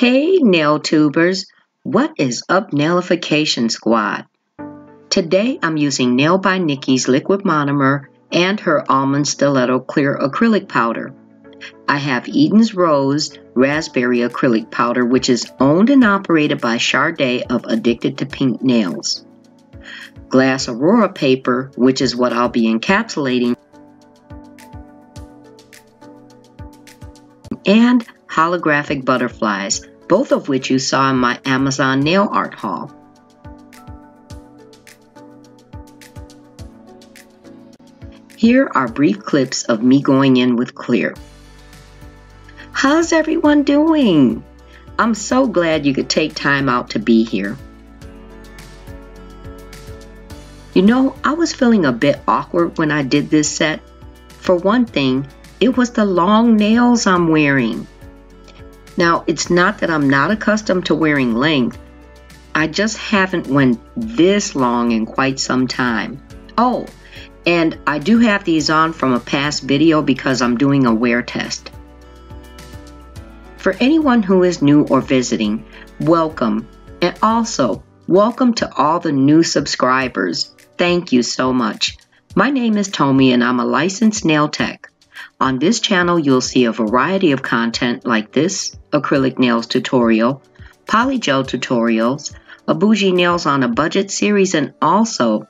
Hey NailTubers, what is up Nailification Squad? Today I'm using Nail by Nikki's liquid monomer and her almond stiletto clear acrylic powder. I have Eden's Rose raspberry acrylic powder, which is owned and operated by Sade of Addicted to Pink Nails. Glass Aurora paper, which is what I'll be encapsulating, and holographic butterflies, both of which you saw in my Amazon nail art haul. Here are brief clips of me going in with clear. How's everyone doing? I'm so glad you could take time out to be here. You know, I was feeling a bit awkward when I did this set. For one thing, it was the long nails I'm wearing. Now, it's not that I'm not accustomed to wearing length. I just haven't went this long in quite some time. Oh, and I do have these on from a past video because I'm doing a wear test. For anyone who is new or visiting, welcome. And also, welcome to all the new subscribers. Thank you so much. My name is Tomi and I'm a licensed nail tech. On this channel, you'll see a variety of content like this acrylic nails tutorial, polygel tutorials, a BOUJEE nails on a budget series, and also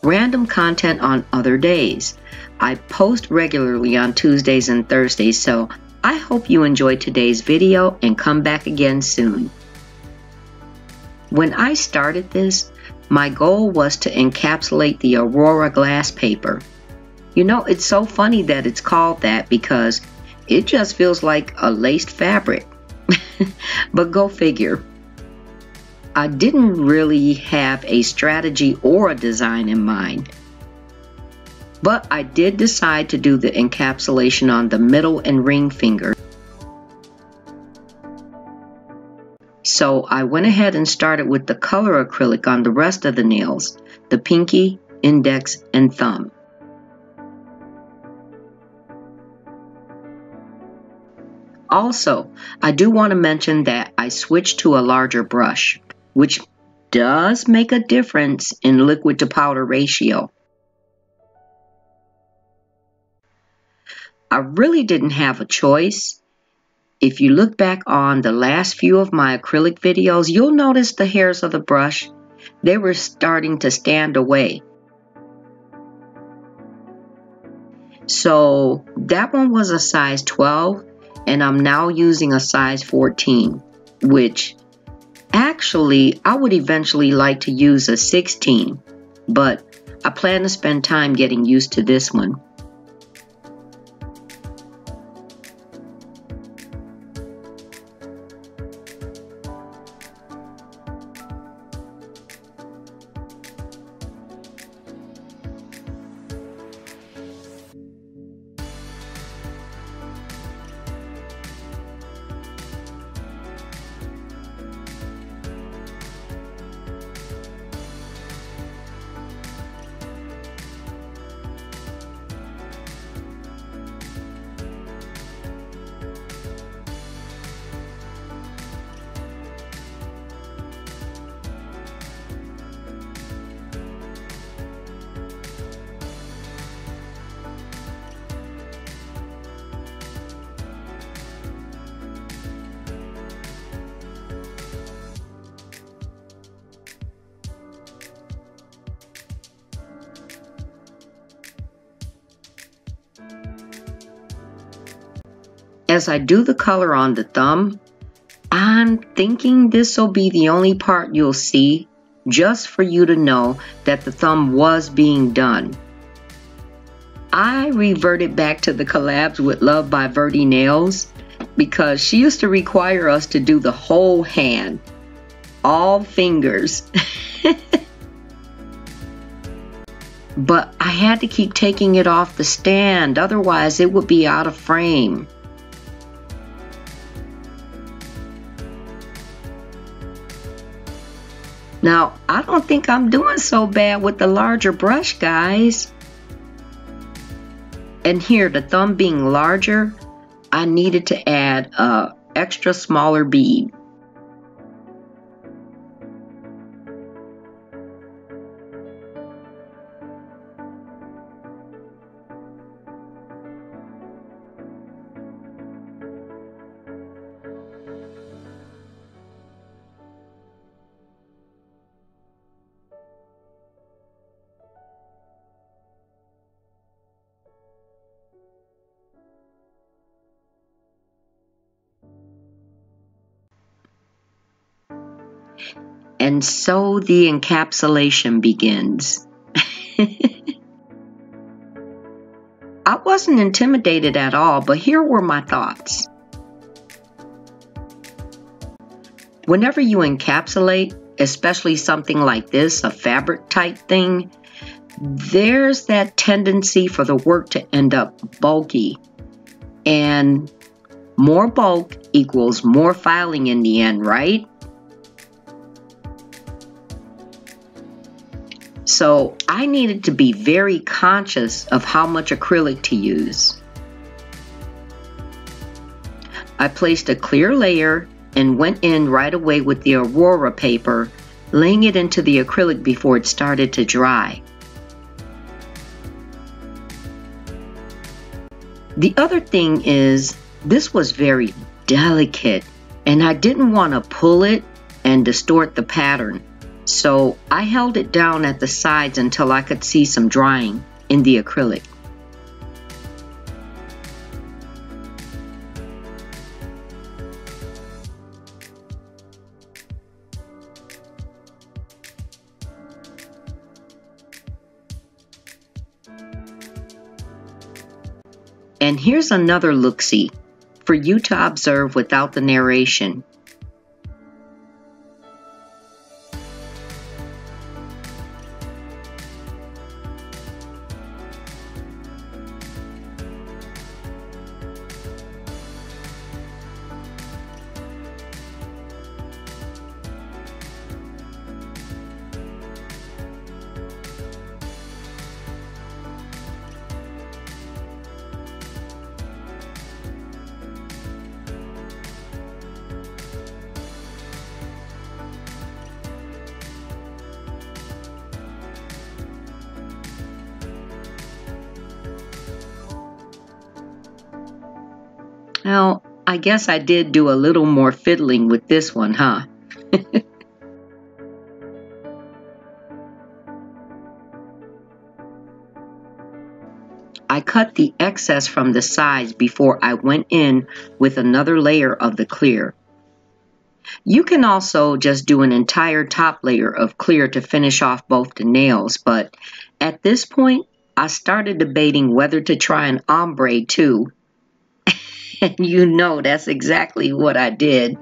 random content on other days. I post regularly on Tuesdays and Thursdays, so I hope you enjoyed today's video and come back again soon. When I started this, my goal was to encapsulate the Aurora glass paper. You know, it's so funny that it's called that because it just feels like a laced fabric. But go figure. I didn't really have a strategy or a design in mind. But I did decide to do the encapsulation on the middle and ring finger. So I went ahead and started with the color acrylic on the rest of the nails, the pinky, index, and thumb. Also, I do want to mention that I switched to a larger brush, which does make a difference in liquid to powder ratio. I really didn't have a choice. If you look back on the last few of my acrylic videos, you'll notice the hairs of the brush, they were starting to stand away. So that one was a size 12. And I'm now using a size 14, which actually I would eventually like to use a 16, but I plan to spend time getting used to this one. As I do the color on the thumb, I'm thinking this will be the only part you'll see, just for you to know that the thumb was being done. I reverted back to the collabs with Love by Verdie Nails because she used to require us to do the whole hand, all fingers. But I had to keep taking it off the stand, otherwise it would be out of frame. Now, I don't think I'm doing so bad with the larger brush, guys. And here, the thumb being larger, I needed to add a extra smaller bead. And so the encapsulation begins. I wasn't intimidated at all, but here were my thoughts. Whenever you encapsulate, especially something like this, a fabric type thing, there's that tendency for the work to end up bulky. And more bulk equals more filing in the end, right? So I needed to be very conscious of how much acrylic to use. I placed a clear layer and went in right away with the Aurora paper, laying it into the acrylic before it started to dry. The other thing is, this was very delicate and I didn't want to pull it and distort the pattern. So I held it down at the sides until I could see some drying in the acrylic. And here's another look-see for you to observe without the narration. Well, I guess I did do a little more fiddling with this one, huh? I cut the excess from the sides before I went in with another layer of the clear. You can also just do an entire top layer of clear to finish off both the nails, but at this point, I started debating whether to try an ombre too. And you know that's exactly what I did.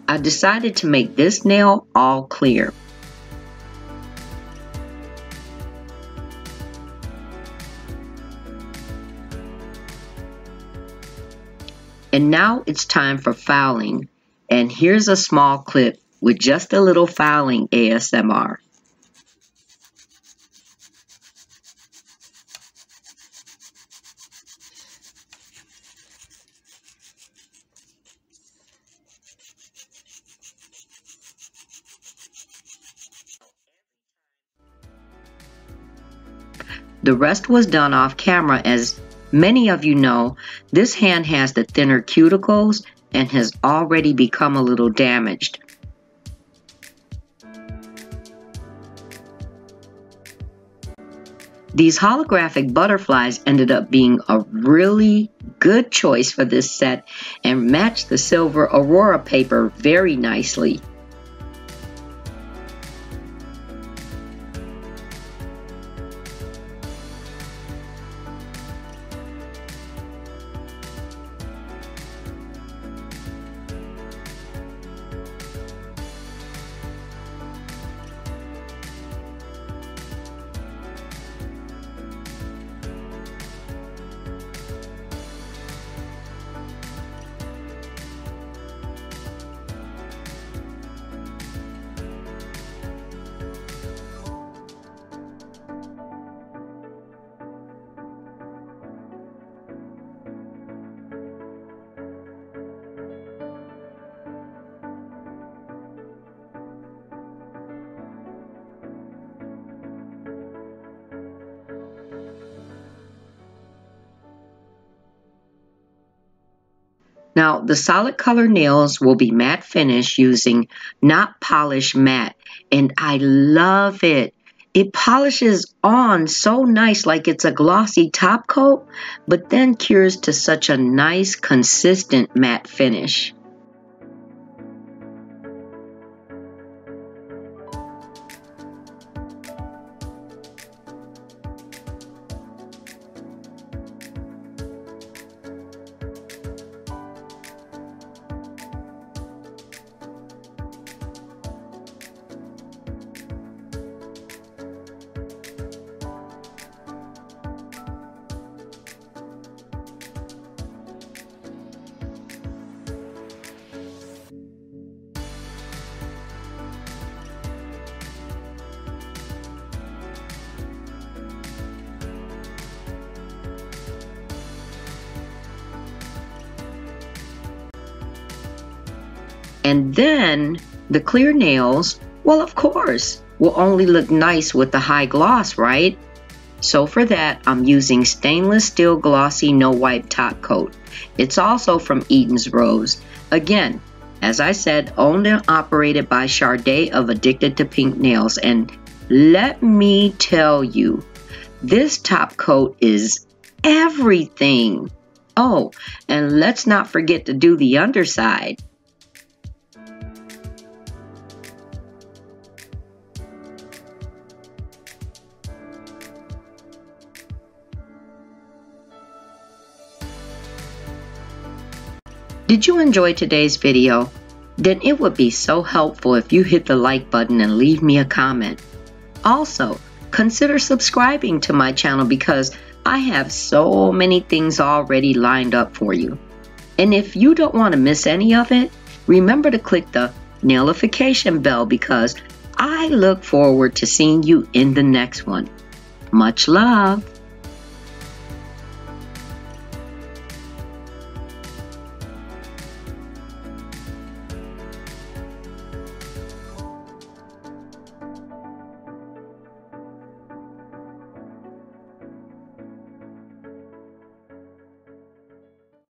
I decided to make this nail all clear. And now it's time for filing. And here's a small clip with just a little filing ASMR. The rest was done off camera. As many of you know, this hand has the thinner cuticles and has already become a little damaged. These holographic butterflies ended up being a really good choice for this set and matched the silver Aurora paper very nicely. Now, the solid color nails will be matte finish using NotPolsih matte, and I love it. It polishes on so nice like it's a glossy top coat, but then cures to such a nice, consistent matte finish. And then the clear nails, well, of course, will only look nice with the high gloss, right? So for that, I'm using stainless steel glossy no wipe top coat. It's also from Eaton's Rose. Again, as I said, owned and operated by Sade of Addicted to Pink Nails. And let me tell you, this top coat is everything. Oh, and let's not forget to do the underside. Did you enjoy today's video? Then it would be so helpful if you hit the like button and leave me a comment. Also, consider subscribing to my channel because I have so many things already lined up for you. And if you don't want to miss any of it, remember to click the Nailification bell because I look forward to seeing you in the next one. Much love!